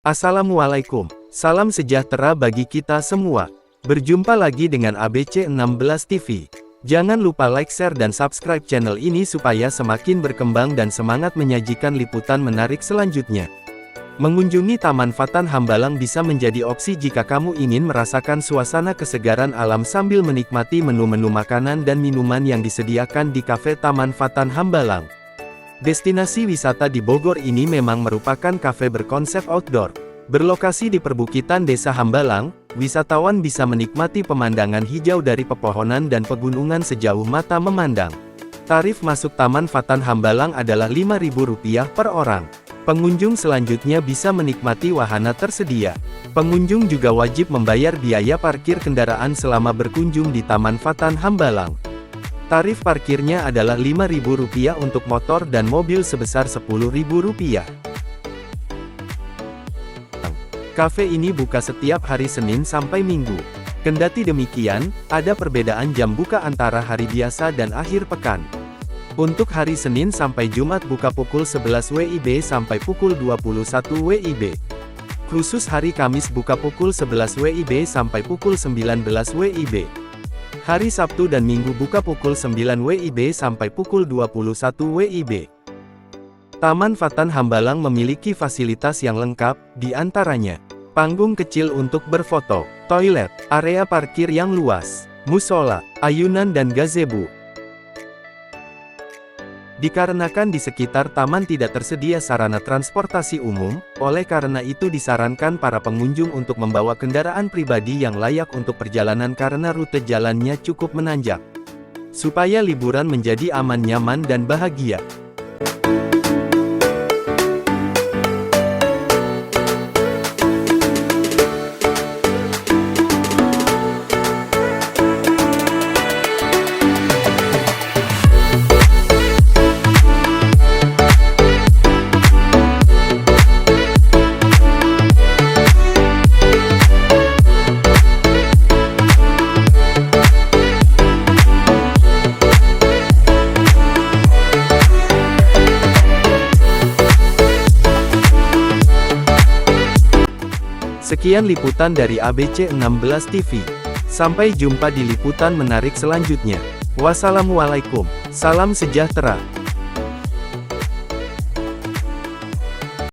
Assalamualaikum, salam sejahtera bagi kita semua. Berjumpa lagi dengan ABC16 TV. Jangan lupa like, share dan subscribe channel ini supaya semakin berkembang dan semangat menyajikan liputan menarik selanjutnya. Mengunjungi Taman Fatan Hambalang bisa menjadi opsi jika kamu ingin merasakan suasana kesegaran alam sambil menikmati menu-menu makanan dan minuman yang disediakan di Cafe Taman Fatan Hambalang. Destinasi wisata di Bogor ini memang merupakan kafe berkonsep outdoor. Berlokasi di perbukitan Desa Hambalang, wisatawan bisa menikmati pemandangan hijau dari pepohonan dan pegunungan sejauh mata memandang. Tarif masuk Taman Fatan Hambalang adalah Rp5.000 per orang. Pengunjung selanjutnya bisa menikmati wahana tersedia. Pengunjung juga wajib membayar biaya parkir kendaraan selama berkunjung di Taman Fatan Hambalang. Tarif parkirnya adalah Rp5.000 untuk motor dan mobil sebesar Rp10.000. Kafe ini buka setiap hari Senin sampai Minggu. Kendati demikian, ada perbedaan jam buka antara hari biasa dan akhir pekan. Untuk hari Senin sampai Jumat buka pukul 11 WIB sampai pukul 21 WIB. Khusus hari Kamis buka pukul 11 WIB sampai pukul 19 WIB. Hari Sabtu dan Minggu buka pukul 9 WIB sampai pukul 21 WIB. Taman Fatan Hambalang memiliki fasilitas yang lengkap, di antaranya panggung kecil untuk berfoto, toilet, area parkir yang luas, musola, ayunan dan gazebo. Dikarenakan di sekitar taman tidak tersedia sarana transportasi umum, oleh karena itu disarankan para pengunjung untuk membawa kendaraan pribadi yang layak untuk perjalanan karena rute jalannya cukup menanjak. Supaya liburan menjadi aman, nyaman dan bahagia. Sekian liputan dari ABC16 TV. Sampai jumpa di liputan menarik selanjutnya. Wassalamualaikum, salam sejahtera.